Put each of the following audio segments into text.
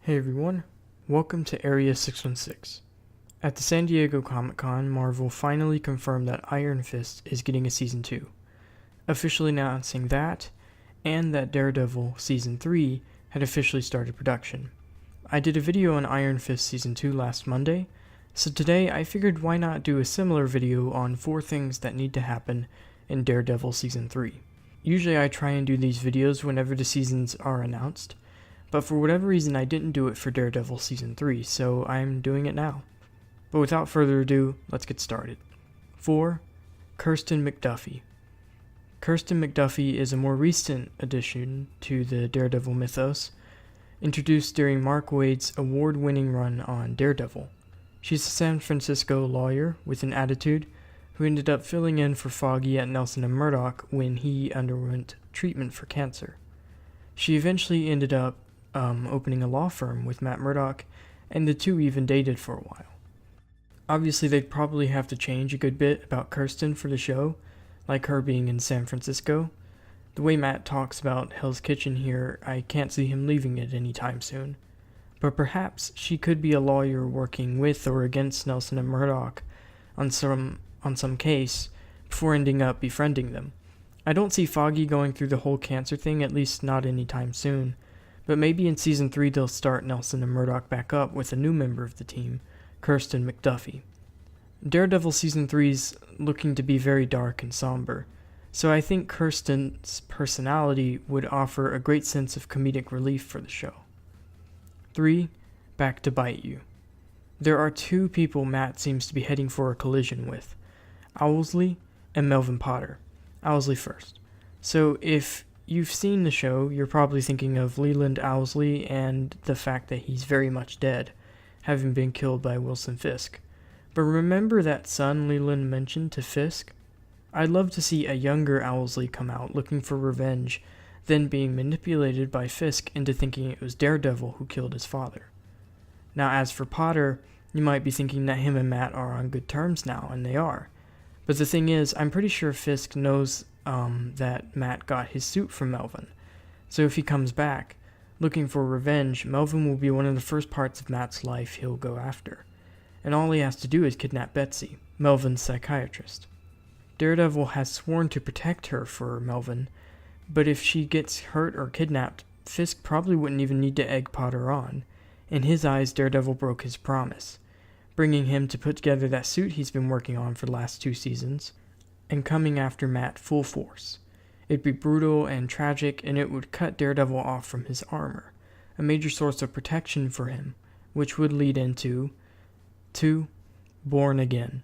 Hey everyone, welcome to Area 616. At the San Diego Comic-Con, Marvel finally confirmed that Iron Fist is getting a Season 2, officially announcing that, and that Daredevil Season 3 had officially started production. I did a video on Iron Fist Season 2 last Monday, so today I figured why not do a similar video on 4 things that need to happen in Daredevil Season 3. Usually I try and do these videos whenever the seasons are announced, but for whatever reason I didn't do it for Daredevil Season 3, so I'm doing it now. But without further ado, let's get started. 4. Kirsten Mcduffie. Kirsten Mcduffie is a more recent addition to the Daredevil mythos, introduced during Mark Waid's award-winning run on Daredevil. She's a San Francisco lawyer with an attitude who ended up filling in for Foggy at Nelson and Murdoch when he underwent treatment for cancer. She eventually ended up opening a law firm with Matt Murdock, and the two even dated for a while. Obviously, they'd probably have to change a good bit about Kirsten for the show, like her being in San Francisco. The way Matt talks about Hell's Kitchen here, I can't see him leaving it anytime soon. But perhaps she could be a lawyer working with or against Nelson and Murdoch on some case before ending up befriending them. I don't see Foggy going through the whole cancer thing, at least not anytime soon. But maybe in Season 3 they'll start Nelson and Murdoch back up with a new member of the team, Kirsten Mcduffie. Daredevil Season 3's looking to be very dark and somber, so I think Kirsten's personality would offer a great sense of comedic relief for the show. 3. Back to bite you. There are 2 people Matt seems to be heading for a collision with, Owlsley and Melvin Potter. Owlsley first. So if you've seen the show, you're probably thinking of Leland Owlsley and the fact that he's very much dead, having been killed by Wilson Fisk. But remember that son Leland mentioned to Fisk? I'd love to see a younger Owlsley come out looking for revenge, then being manipulated by Fisk into thinking it was Daredevil who killed his father. Now as for Potter, you might be thinking that him and Matt are on good terms now, and they are. But the thing is, I'm pretty sure Fisk knows that Matt got his suit from Melvin. So if he comes back, looking for revenge, Melvin will be one of the first parts of Matt's life he'll go after. And all he has to do is kidnap Betsy, Melvin's psychiatrist. Daredevil has sworn to protect her for Melvin, but if she gets hurt or kidnapped, Fisk probably wouldn't even need to egg Potter on. In his eyes, Daredevil broke his promise, bringing him to put together that suit he's been working on for the last 2 seasons, and coming after Matt full force. It'd be brutal and tragic, and it would cut Daredevil off from his armor, a major source of protection for him, which would lead into 2. Born Again.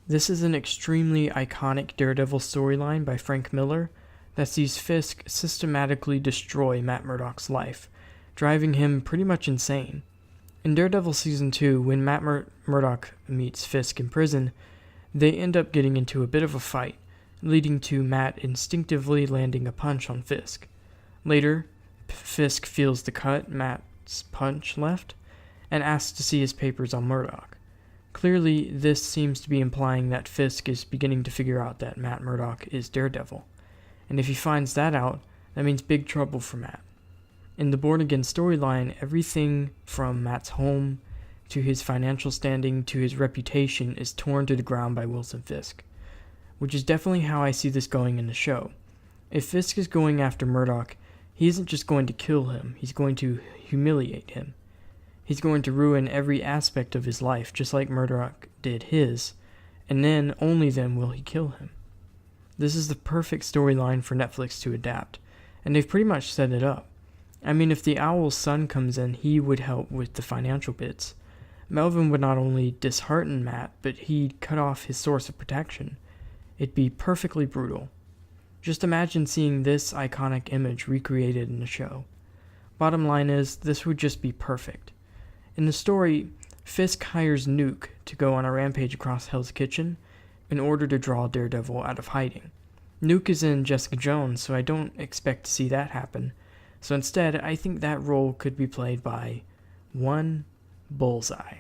This is an extremely iconic Daredevil storyline by Frank Miller that sees Fisk systematically destroy Matt Murdock's life, driving him pretty much insane. In Daredevil Season 2, when Matt Murdock meets Fisk in prison, they end up getting into a bit of a fight, leading to Matt instinctively landing a punch on Fisk. Later, Fisk feels the cut Matt's punch left, and asks to see his papers on Murdock. Clearly, this seems to be implying that Fisk is beginning to figure out that Matt Murdock is Daredevil. And if he finds that out, that means big trouble for Matt. In the Born Again storyline, everything from Matt's home to his financial standing to his reputation is torn to the ground by Wilson Fisk, which is definitely how I see this going in the show. If Fisk is going after Murdock, he isn't just going to kill him, he's going to humiliate him. He's going to ruin every aspect of his life, just like Murdock did his, and then, only then, will he kill him. This is the perfect storyline for Netflix to adapt, and they've pretty much set it up. I mean, if the Owl's son comes in, he would help with the financial bits. Melvin would not only dishearten Matt, but he'd cut off his source of protection. It'd be perfectly brutal. Just imagine seeing this iconic image recreated in the show. Bottom line is, this would just be perfect. In the story, Fisk hires Nuke to go on a rampage across Hell's Kitchen in order to draw Daredevil out of hiding. Nuke is in Jessica Jones, so I don't expect to see that happen. So instead, I think that role could be played by 1. Bullseye.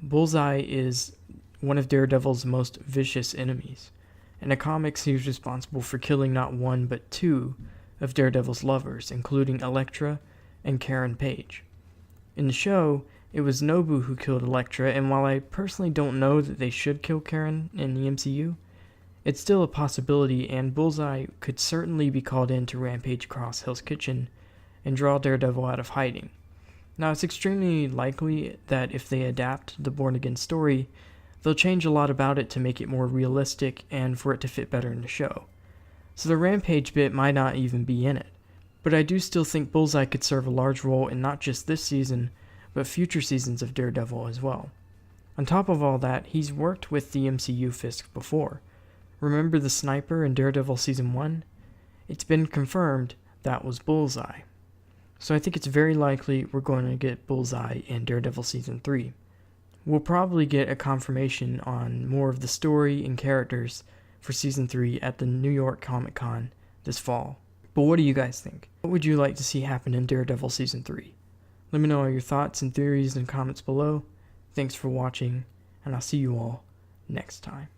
Bullseye is one of Daredevil's most vicious enemies. In the comics, he was responsible for killing not 1 but 2 of Daredevil's lovers, including Elektra and Karen Page. In the show, it was Nobu who killed Elektra, and while I personally don't know that they should kill Karen in the MCU, it's still a possibility, and Bullseye could certainly be called in to rampage across Hell's Kitchen and draw Daredevil out of hiding. Now, it's extremely likely that if they adapt the Born Again story, they'll change a lot about it to make it more realistic and for it to fit better in the show. So the rampage bit might not even be in it. But I do still think Bullseye could serve a large role in not just this season, but future seasons of Daredevil as well. On top of all that, he's worked with the MCU Fisk before. Remember the sniper in Daredevil Season 1? It's been confirmed that was Bullseye. So I think it's very likely we're going to get Bullseye in Daredevil Season 3. We'll probably get a confirmation on more of the story and characters for Season 3 at the New York Comic Con this fall. But what do you guys think? What would you like to see happen in Daredevil Season 3? Let me know all your thoughts and theories in the comments below. Thanks for watching, and I'll see you all next time.